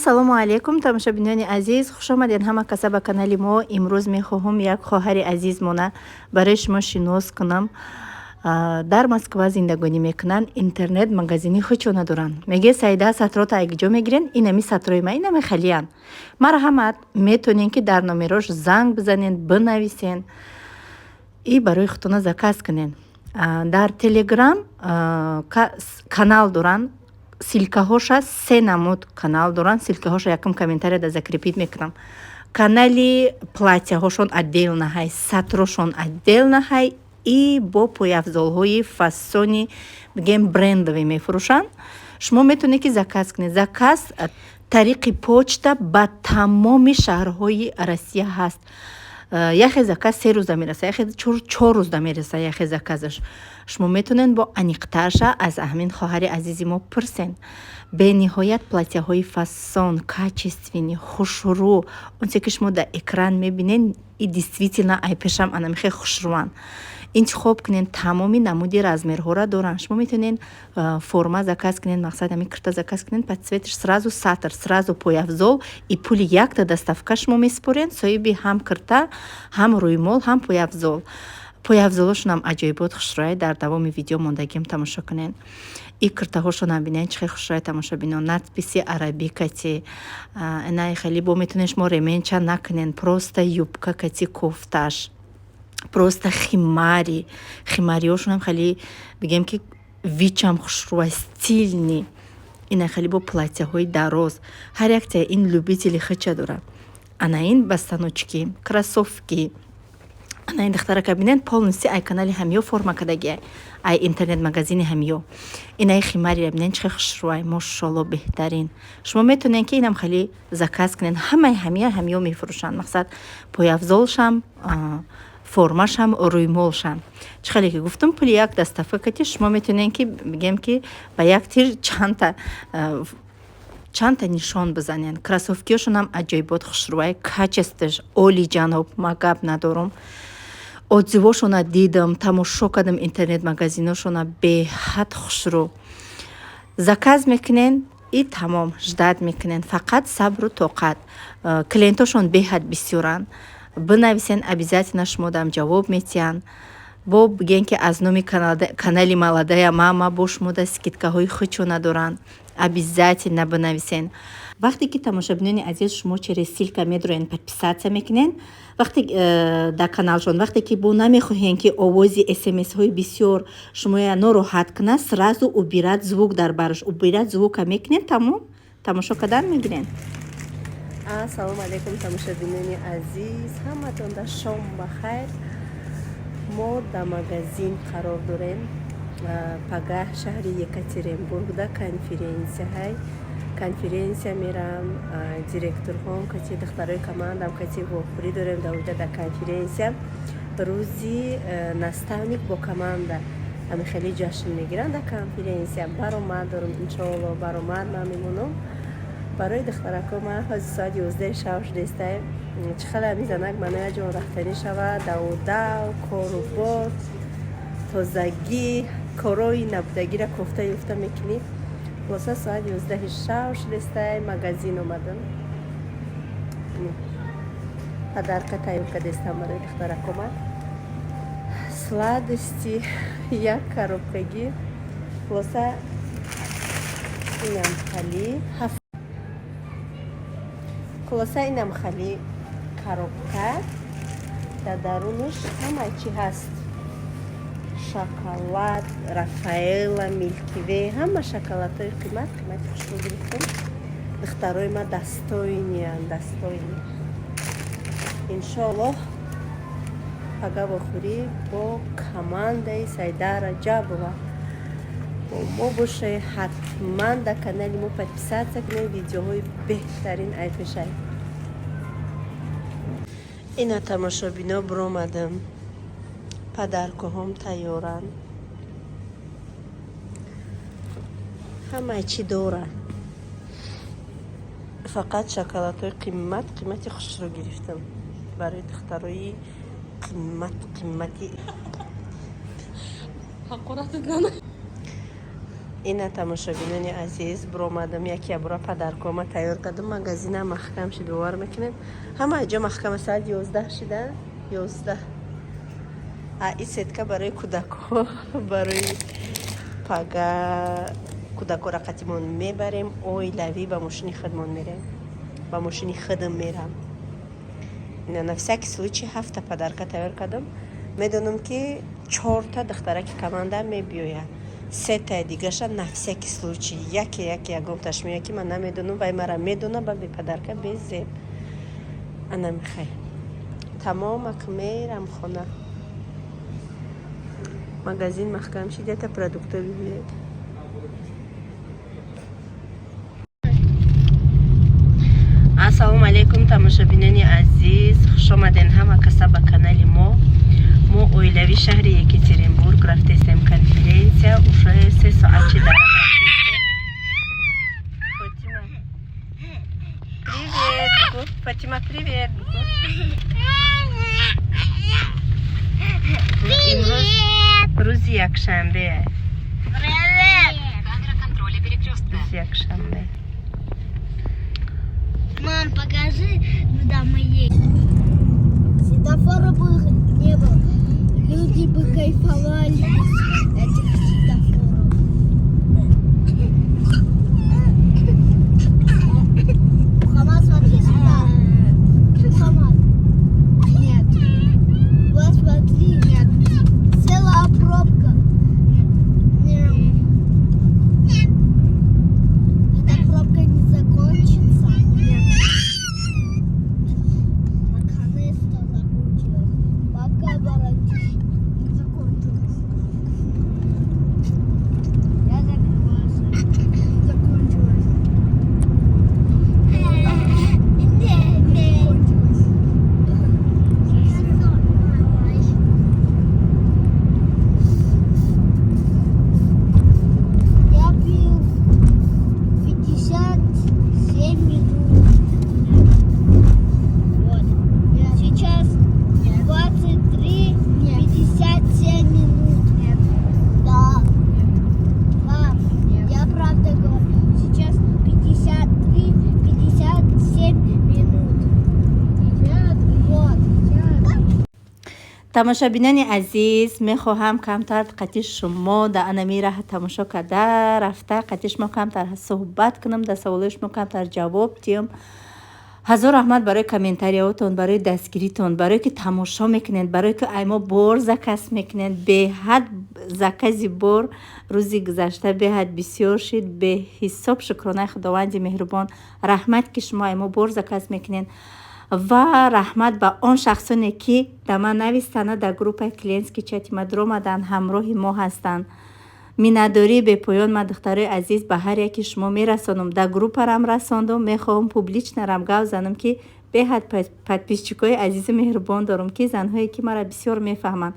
ассалому алейкум тамошобинони азиз, хуш омадед ҳама каса ба канали мо. имрӯз мехоҳам як хоҳари азизмона барои шумо шинос кунам. Дар Москва зиндагонӣ мекунанд, интернет магазини худшона доранд. Меге сайда сатрота айгиҷо мегирен, инами сатрои ма инами халиян. Марҳамат, метонен ки дар номерош занг бизанен, бинависен и барои худтона заказ кунен. Дар телеграм канал доранд. Силкаҳоша се намуд канал доранд. Силкаҳоша якам комментарияда закрепит мекунам. Канали платьяҳошон отдельно ҳай, сатрошон отдельно ҳай и бо пойафзолҳои фасони бигем брендовӣ мефурӯшанд. Шумо метавонед ки заказ кунед. Заказ тариқи почта ба тамоми шаҳрҳои Россия ҳаст. Яхе заказ 3 рӯза мераса, яхе 4 рӯза мераса, яхе заказаш. Шумо метавонед бо аниқташа аз ҳамин хоҳари азизи мо пурсен. Бениҳоят платьяҳои фасон, качествени, хушрӯ, онче ки шумо дар экран мебинед, и действительно айпешам анамихе хушрӯан. интихоб кунен, тамоми намуди размерҳоро доранд. Шумо метавонед форма заказ кунед, мақсад ами курта заказ кунед, под цветш сразу сатр, сразу пойафзол и пули якта доставка шумо меспорен, соҳиби ҳам курта, ҳам рӯймол, ҳам пойафзол. Пойафзолошонам аҷоибот хушрӯяй дар давоми видео мондагиам тамошо кунед. И куртаҳошонам бинед чихе хушрӯяй тамошобинон, надписи арабикати, инай хеле бо метавонед шумо ременча накунед, просто юбка кати кофташ. Просто химари. Химариошонам хеле бигем ки вичам хушрӯа, стилни. Ина хеле бо платьяҳои дароз. Ҳар якта ин любители хача дора. Ана ин бастаночки, кроссовки. Ана ин духтара кабинет полностью ай канали ҳамиё форма кадаги ай интернет магазини ҳамиё. Ина химари бинен чихе хушрӯа, мошалло беҳтарин. Шумо метавонед ки инам хеле заказ кунед. Ҳамаи ҳамиё мефурӯшанд. Мақсад пойафзолшам, формашам, рӯймолшам. Чӣ хеле ки гуфтам пули як доставка кати шумо метавонед ки бигем ки ба як тир чанда нишон бизанен. Кроссовкиошонам аҷоибот хушрӯа, качестваш олиҷаноб, ма гап надорам. отзивошона дидам, тамошо кардам интернет магазиношона беҳад хушрӯ. Заказ мекунен и тамом ждат мекунен. Фақат сабру тоқат. Клиентошон беҳад бисёранд. Бинависен, обязательно шумо дам ҷавоб метиҳанд. Бо бигем ки аз номи канали Молодая мама бо шумо да скидкаҳои худшона доранд. Обязательно бинависен. Вақте ки тамошобинони азиз шумо через ссилка медороен подписаться мекунен, вақте дар каналшон, вақте ки бо намехоҳен ки овози смсҳои бисёр шумоя нороҳат кунад, сразу убират звук дар бараш, убират звука мекунен, тамом тамошо кардан мегирен. Ассалому алейкум тамошобинони азиз, ҳаматонда шом бахайр. Мо дар магазин қарор дорем, пагаҳ шаҳри Екатеринбургда конференсия мерам, директорҳом кати духтарои командам кати вохӯрӣ дорем давида дар конференсия. Рӯзи наставник бо команда ами хеле ҷашн мегиранд дар конференсия. Баромад дорам, иншоалло баромад ман мемонам. барои духтарако ман ҳози соати 11 шав шудестаем. Чӣ хеле мизанак маноя ҷон рафтанӣ шавад, даводав, корубор, тозагӣ, корои набудагиро кофта юфта мекунӣ. Хулоса соати 11 шав шудестаем, магазин омадам. Падарка тайёр кардестам барои духтарако ман. Сладости як коробкаги. Хулоса инам хали хулоса инам хали коробка, дар дарунаш ҳамаи чӣ ҳаст. Шоколад, Рафаэлла, Милки-Вей, ҳама шоколадҳои қимати хушрӯ гирифтам. духтарои ма достойниянд. Иншоаллоҳ пага вохӯрӣ бо командаи Сайда Раҷабова бо мо боше. ҳатман дар канали мо подписаться кунед, видеоҳои беҳтарин айфешай. ина тамошобино биромадам. падаркоҳом тайёранд. ҳамаи чӣ дора. фақат шоколадҳои қимати хушрӯ гирифтам барои духтарои қимати. اینا تماشابینان عزیز برآمدم یکی ابرا پدرکامه تیار کردم مغازینه محکم شد باور میکنین همه جا محکم ساعت 11 شده 11 این سیتکا برای کودک‌ها برای پگا کودک‌ها را قطیمون میبریم اویلوی با ماشین خودمون میریم با ماشین خودم میرم اینا نفسک سویچی 7 پدرکا تیار کردم میدونم که 4 تا دخترک کمانده میبیاید 3 تا دیگه شد نفسک سویچی یکی یکم تشمیه که من نمیدونم وای مرا میدونه با بی پدرکا بیزیم انا میخوای تمام میرم خونه مغازین محکم شده تا پرودکت ببینید السلام علیکم تماشابینان عزیز خوش آمدین همه کسا به کانال ما اویلوی شهر یکاترینبورگ رفتیم کنفرانسیا و 3 ساعت چی داره Фатима, привет. روز якшنبه. Привет! Камера контроля перекрестка. روز якшنبه. Мам, покажи, куда мы едем. Светофора бы не было. Люди бы кайфовали этих светофоров. Мухаммад, смотри сюда. Мухаммад. Нет. Вот смотри. Нет. Целая пробка. Нет. Эта пробка не закончится. Нет. Наконец-то закончилась. Пока, братишка. Закончилась. Я закрываюсь. Закончилась. Я пил 57 минут. Вот. Сейчас 23:57 минут. Нет. Да. Мам, я правда говорю. Сейчас 53:57 минут. Вот. тамошобинани азиз мехоҳам камтар қати шумо да анами раҳ тамошо карда рафта қати шумо камтар суҳбат кунам да саволои шумо камтар ҷавоб диҳам ҳазор раҳмат барои комментарияотон барои дастгиритон барое ки тамошо мекунед барое ки аймо бор закас мекунед беҳад закази бор рӯзи гузашта беҳад бисёр шид беҳисоб шукронаи худованди меҳрубон раҳмат ки шумо аймо бор закас мекунед ва раҳмат ба он шахсоне ки да ман навистана дар группаи клиентски чати ма дромадан ҳамроҳи мо ҳастанд миннатдории бепоён ма духтарои азиз ба ҳар яки шумо мерасонам дар группарам расондум мехоҳам публичнарам гав занам ки беҳад подписчикои азизу меҳрубон дорам ки занҳое ки мара бисёр мефаҳманд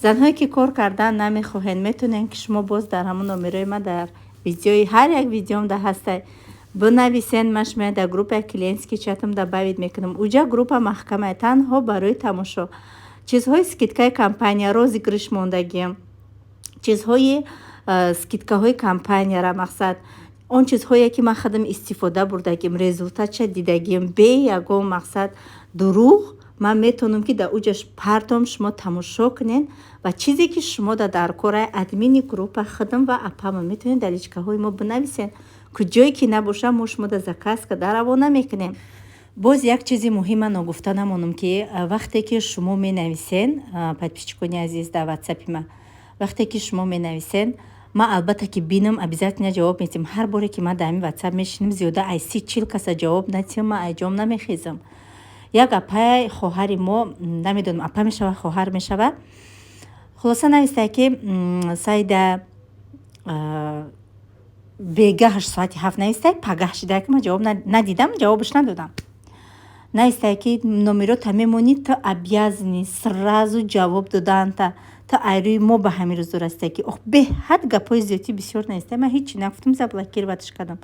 занҳое ки кор кардан намехоҳед метонен ки шумо боз дар ҳамон номерои ма дар видеои ҳар як видеом да ҳастай бинависен ман шумояд дар группаи клиентски чатам да бавид мекунам уҷа группа маҳкамае танҳо барои тамошо чизҳои скидкаи компания розыгрыш мондагиам чизҳои скидкаҳои компанияра мақсад он чизҳое ки ман худам истифода бурдагим результатша дидагим бе ягон мақсад дурӯғ ман метавонам ки дар уҷаш партом шумо тамошо кунед ва чизе ки шумо дар кораи админи группа худам ва апама метавонед дар личкаҳои мо бинависед куҷое ки набоша мо шумо да заказ карда равона мекунем боз як чизи муҳима ногуфта намонам ки вақте ки шумо менависен подписчикони азиз дар ватсапи ма вақте ки шумо менависен ма албатта ки бинам обязательно ҷавоб медиҳам ҳар боре ки ман дар ҳамин ватсап мешинам зиёда ай 30-40 каса ҷавоб надиҳам ман айҷом намехезам як апаи хоҳари мо намедонам апа мешава хоҳар мешава хулоса навистае ки сайда бега 8 соати 7 навистае пагах шидае ки ман ҷавоб надидам ҷавобаш надодам навистае ки номерота мемонӣ то обязани сразу ҷавоб доданта то айрӯи мо ба ҳамин рӯз дурастае ки беҳад гапои зиёдӣ бисёр навистае ман ҳечи нагуфтам заблокироватш кардам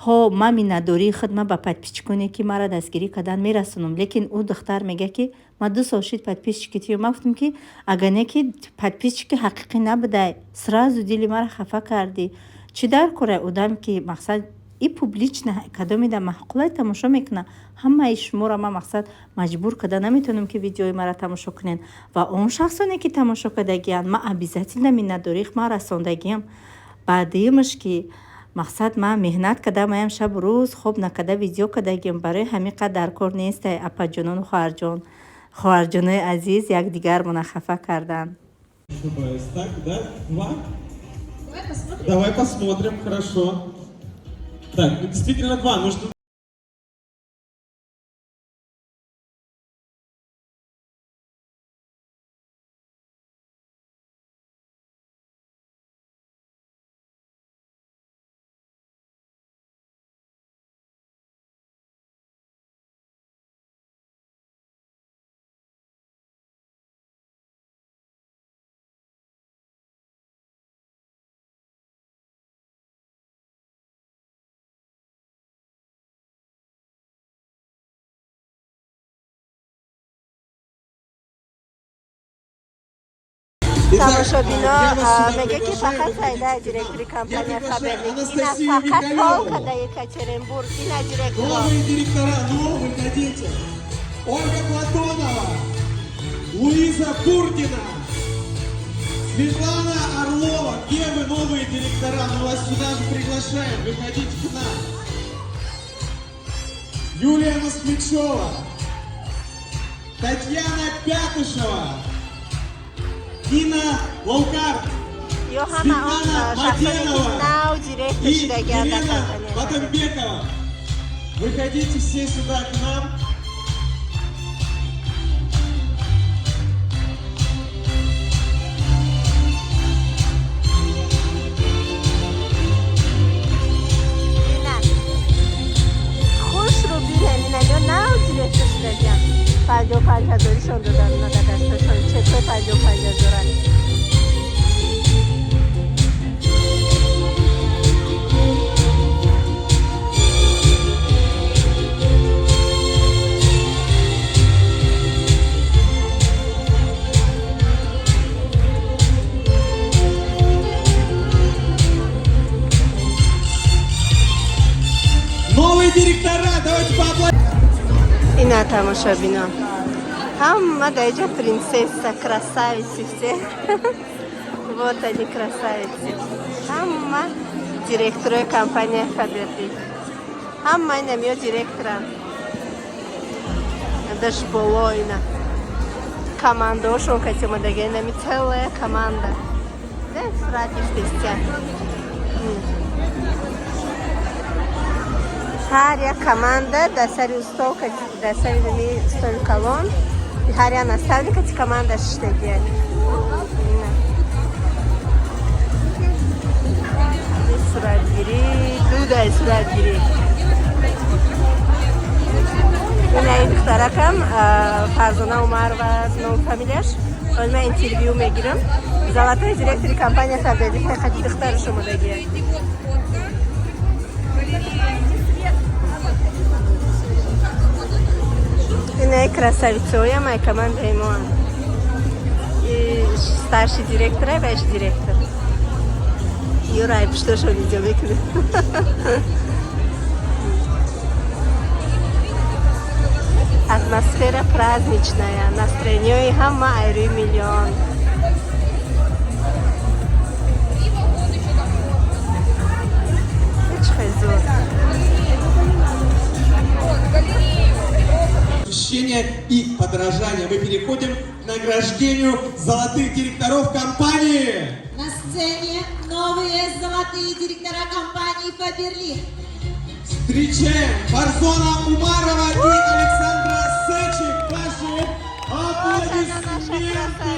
ҳо ман миннатдории худма ба подписчиконе ки мара дастгирӣ кардан мерасонам лекин ӯ духтар мега ки ман 2 сол шид подписчикити ман гуфтам ки агар не ки подписчики ҳақиқӣ набудай сразу дили мара хафа кардӣ чӣ даркуре одам ки мақсад и публично кадоми да маҳқулай тамошо мекунад, ҳамаи шуморо ма мақсад маҷбур када наметавонам ки видеои маро тамошо кунед ва он шахсоне ки тамошо кардагиянд ма обязательно миннатдорӣ ма расондагиам баъдиимаш ки мақсад ма меҳнат кардамаям шабу рӯз хоб накарда видео кардагиам барои ҳамин қадр даркор нестай апаҷонону хоҳарҷонои азиз якдигармона хафа карданд. Так, да? Два? Давай посмотрим, хорошо. Так, действительно два. Нужно... тамошобино мега ки фақат сайда директори компания Фаберлик ина фақат полка да Екатеринбург ина директор. Новые директора, новые, надеемся. Ольга Платонова, Луиза Бурдина, Светлана Орлова. Где вы, новые директора? Мы вас сюда же приглашаем. Выходите к нам. Юлия Москвичева, Татьяна Пятышева, Нина Лаукар, Светлана Маденова и Елена Батамбекова. Выходите все сюда к нам. $55,000 دادن اونا در دستشون. چطور $55,000؟ Новые директора, давайте поаплодируем. Ина тамошобино. Хамма даиҷа принсесса, красавицы все. Вот они красавицы. Хамма директори компания Фаберлик. Хамма инам ё директора. Даш боло ина. Командошон кати мадага инами целая команда. Да, сратиш дестя. Ҳар як команда дар сари устол, дар сари столи калон, ҳар як наставник ати команда иштагиад. Суратгирӣ, дудай суратгирӣ. Ина ин духтаракам Фарзона Умарова ном фамилияш. Ҳозир ман интервью мегирам. Золотой директори компания Фаберлик ҳақиқи духтари шумо дагиад. Ина красавица, моя команда ему. И старший директор, и ваш директор. Юрай, что ж он видео выключил? Атмосфера праздничная, настроение хамма айры миллион. И подражание. Мы переходим к награждению золотых директоров компании. На сцене новые золотые директора компании Фаберлик. Встречаем Фарзона Умарова и Александра Сечик. Ваши аплодисменты.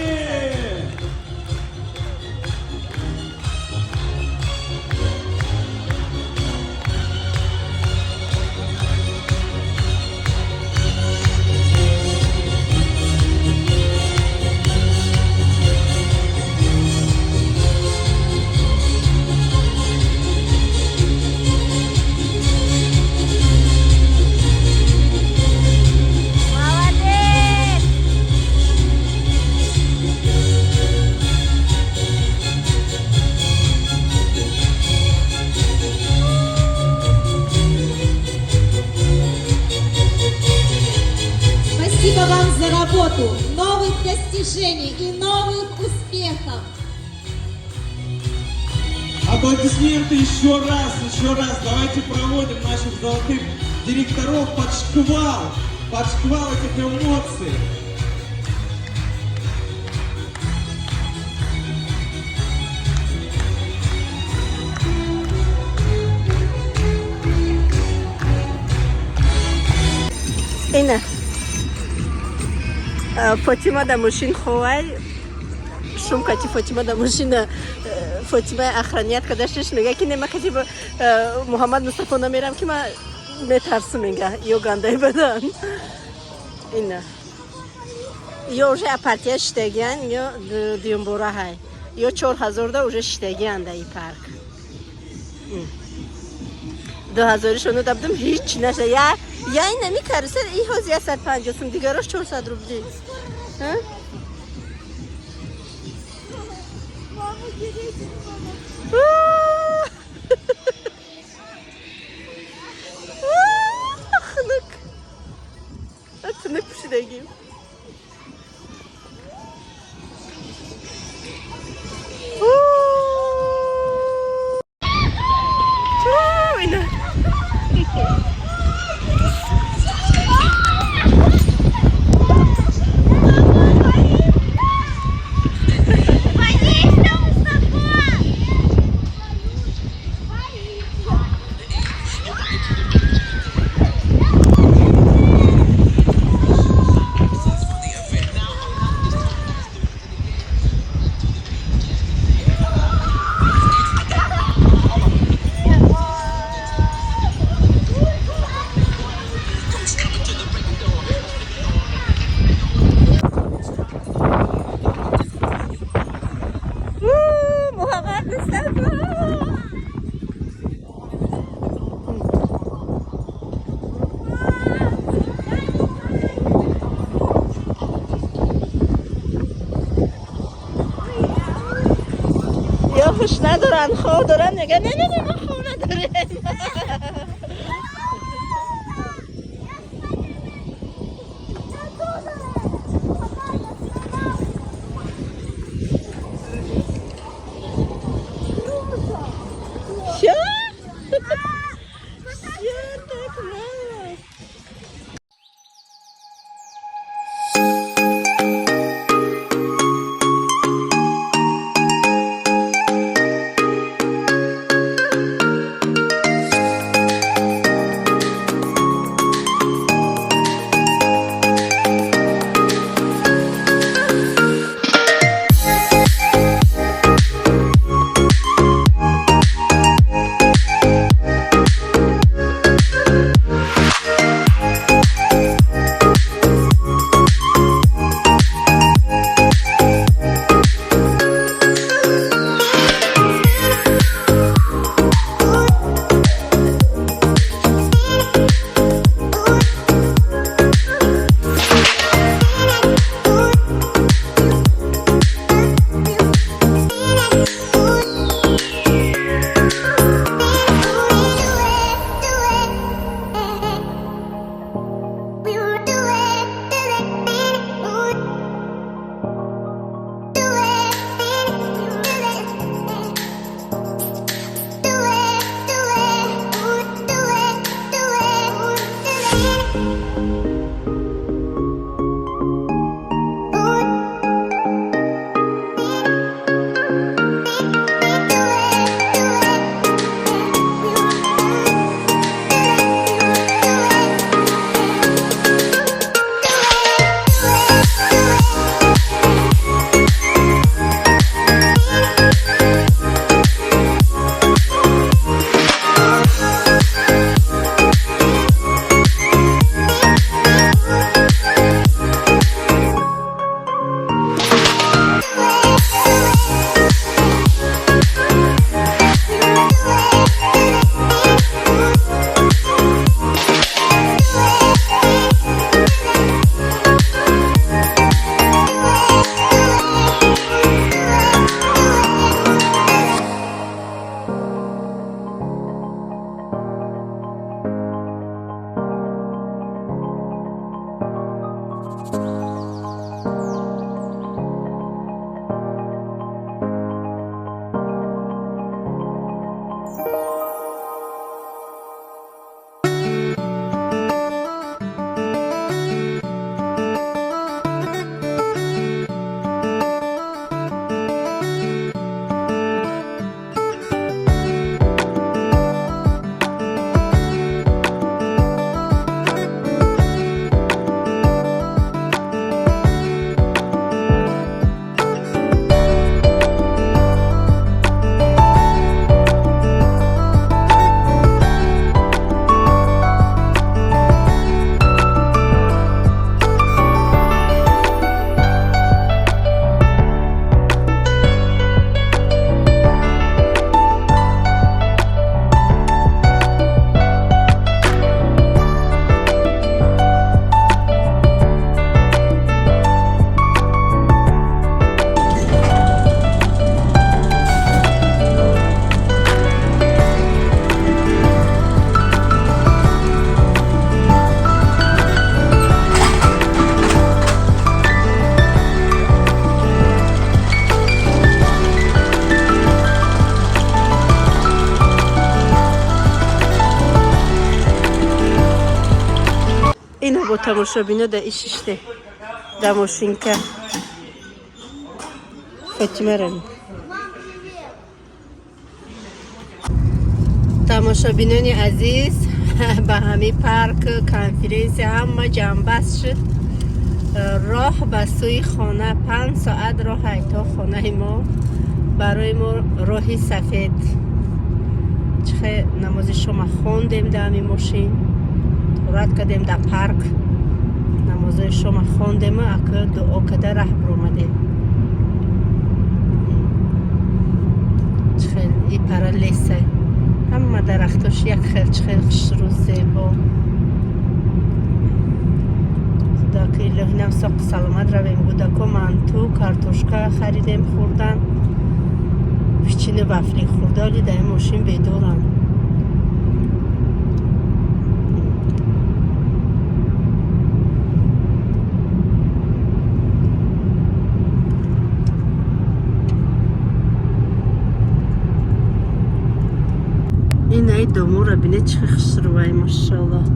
работу, новых достижений и новых успехов. Аплодисменты еще раз, еще раз. Давайте проводим наших золотых директоров под шквал этих эмоций. اینه فاطمه در ماشین خواه شم کتی فاطمه در ماشین فاطمه اخرانیت کداشتش میگه که نمه کتی با محمد مصطفی نمیرم که من میترسم میگه یا گنده بدن اینه یا اوژه اپارتیا شتگیان یا دیونبورا های یا 4000 دا اوژه شتگیان در این پارک 2000 شونو دبدم هیچ نشه یا این نمیکاره سر این حوزی 150 سوم دیگراش 400 روبلی ها Atınık bir şey de giyeyim. یا خوش ندارن خواه دارن میگن نه ما خواه نداریم тамошобино да ишиште да мошинка Фатима рам тамошобинони азиз ба ҳами парк конференсия ҳама ҷамъбаст шуд роҳ ба сӯи хона 5 соат роҳ айто хонаи мо барои мо роҳи сафед чихе намози шома хондем да ҳами мошин турат кардем да парк намозои шома хондему ака дуо када раҳ биромадем чихел и пара леса ҳама дарахтош як хел чихел хушрӯ зебо худоки илоҳӣ нам соқи саломат равем гудако манту картошка харидем хӯрдан пичини вафли хӯрда оли дар ин мошин бедорам инаи домора бине чихе хушрӯвай машаллоҳ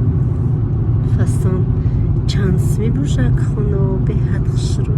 фасон чансми бошак хоно беҳад хушрӯ